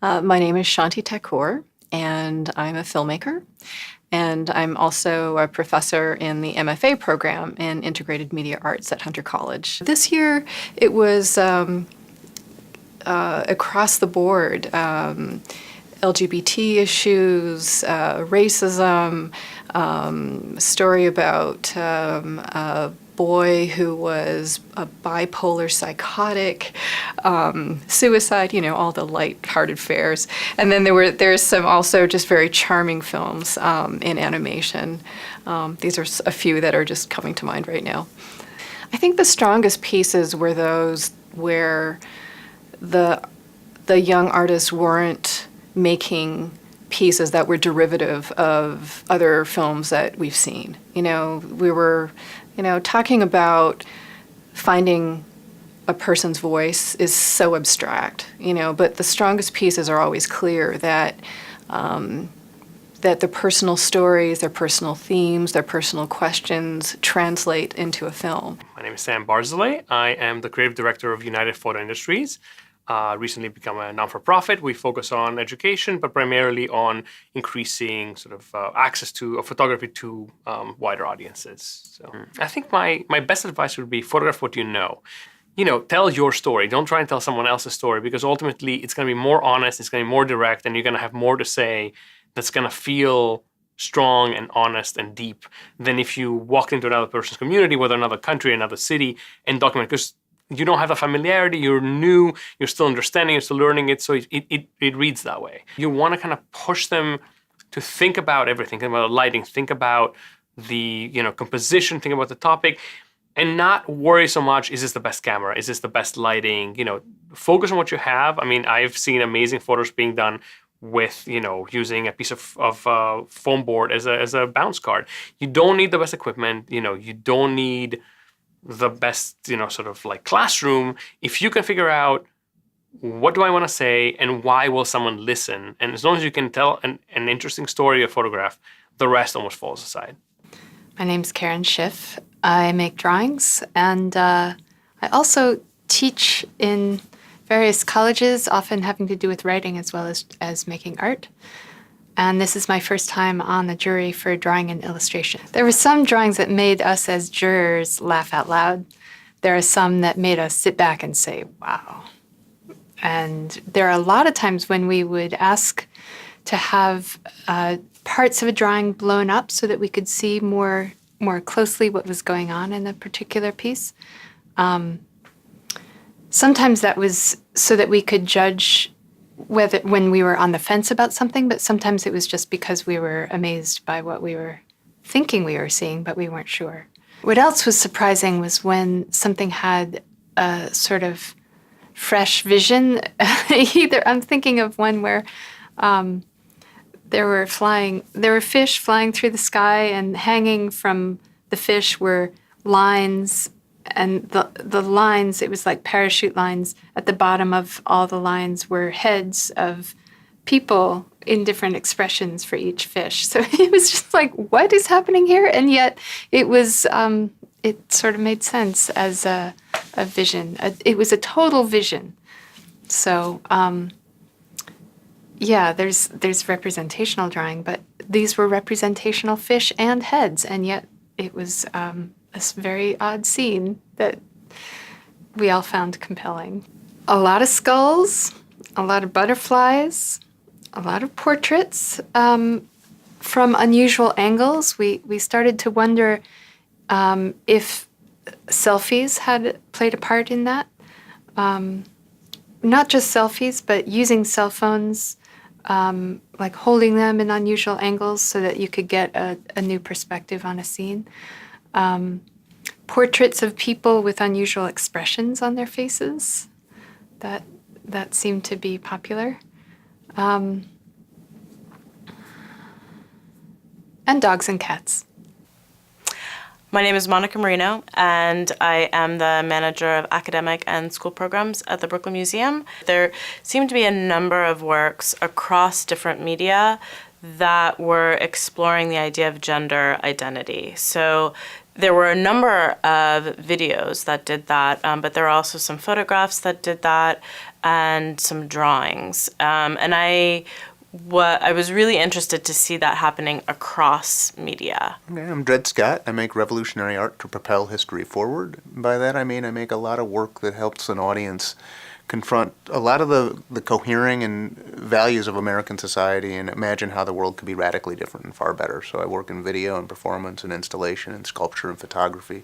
My name is Shanti Thakur, and I'm a filmmaker. And I'm also a professor in the MFA program in Integrated Media Arts at Hunter College. This year, it was across the board. LGBT issues, racism, story about a boy who was a bipolar psychotic, suicide, all the light-hearted fares. And then there's some also just very charming films in animation. These are a few that are just coming to mind right now. I think the strongest pieces were those where the young artists weren't making pieces that were derivative of other films that we've seen. We were, talking about finding a person's voice is so abstract, but the strongest pieces are always clear that the personal stories, their personal themes, their personal questions translate into a film. My name is Barzilay. I am the creative director of United Photo Industries. Recently become a non-for-profit. We focus on education, but primarily on increasing sort of access to photography to wider audiences. So I think my best advice would be photograph what you know. Tell your story. Don't try and tell someone else's story, because ultimately it's going to be more honest, it's going to be more direct, and you're going to have more to say that's going to feel strong and honest and deep than if you walked into another person's community, whether another country, another city, and document. Because you don't have the familiarity, you're new, you're still understanding, you're still learning it, so it reads that way. You want to kind of push them to think about everything, think about the lighting, think about the composition, think about the topic, and not worry so much, is this the best camera, is this the best lighting, focus on what you have. I mean, I've seen amazing photos being done with, using a piece of foam board as a bounce card. You don't need the best equipment, you don't need the best, sort of like classroom. If you can figure out what do I want to say and why will someone listen, and as long as you can tell an interesting story or photograph, the rest almost falls aside. My name's Schiff. I make drawings, and I also teach in various colleges, often having to do with writing as well as making art. And this is my first time on the jury for drawing and illustration. There were some drawings that made us as jurors laugh out loud. There are some that made us sit back and say, wow. And there are a lot of times when we would ask to have parts of a drawing blown up so that we could see more closely what was going on in a particular piece. Sometimes that was so that we could judge when we were on the fence about something, but sometimes it was just because we were amazed by what we were thinking we were seeing, but we weren't sure. What else was surprising was when something had a sort of fresh vision. I'm thinking of one where there were fish flying through the sky, and hanging from the fish were lines. And the lines, it was like parachute lines. At the bottom of all the lines were heads of people in different expressions for each fish. So it was just like, what is happening here? And yet it was, it sort of made sense as a vision. It was a total vision. So, there's representational drawing, but these were representational fish and heads. And yet it was this very odd scene that we all found compelling. A lot of skulls, a lot of butterflies, a lot of portraits from unusual angles. We started to wonder if selfies had played a part in that. Not just selfies, but using cell phones, like holding them in unusual angles so that you could get a new perspective on a scene. Portraits of people with unusual expressions on their faces. That seemed to be popular. And dogs and cats. My name is Monica Marino, and I am the manager of academic and school programs at the Brooklyn Museum. There seemed to be a number of works across different media that were exploring the idea of gender identity. So there were a number of videos that did that, but there were also some photographs that did that. and some drawings. And I was really interested to see that happening across media. Okay, I'm Dred Scott. I make revolutionary art to propel history forward. By that I mean I make a lot of work that helps an audience confront a lot of the cohering and values of American society and imagine how the world could be radically different and far better. So I work in video and performance and installation and sculpture and photography,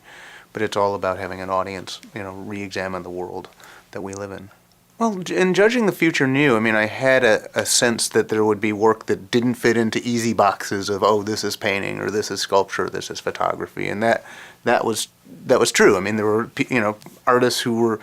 but it's all about having an audience, re-examine the world that we live in. Well, in judging the future new, I mean, I had a sense that there would be work that didn't fit into easy boxes of, oh, this is painting or this is sculpture, this is photography, and that was true. I mean, there were artists who were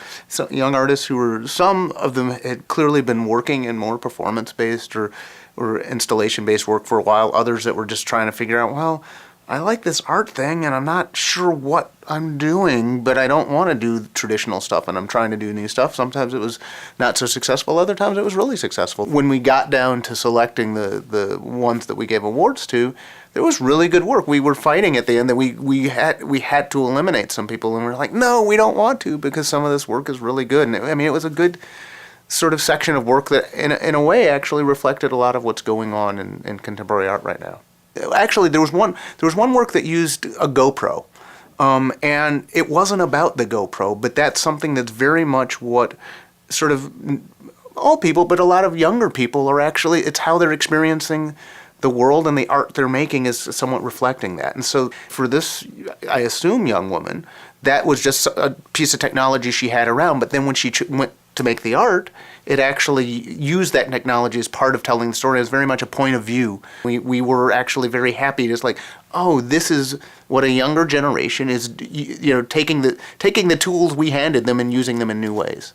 young artists who were, some of them had clearly been working in more performance-based or installation-based work for a while. Others that were just trying to figure out, well, I like this art thing and I'm not sure what I'm doing, but I don't want to do traditional stuff and I'm trying to do new stuff. Sometimes it was not so successful, other times it was really successful. When we got down to selecting the ones that we gave awards to, there was really good work. We were fighting at the end that we had to eliminate some people, and we were like, no, we don't want to, because some of this work is really good. And it was a good sort of section of work that in a way actually reflected a lot of what's going on in contemporary art right now. Actually, there was one work that used a GoPro, and it wasn't about the GoPro, but that's something that's very much what sort of all people, but a lot of younger people are actually, it's how they're experiencing the world, and the art they're making is somewhat reflecting that. And so for this, I assume, young woman, that was just a piece of technology she had around, but then when she went to make the art, it actually used that technology as part of telling the story. It was very much a point of view. We were actually very happy, just like, oh, this is what a younger generation is, taking the tools we handed them and using them in new ways.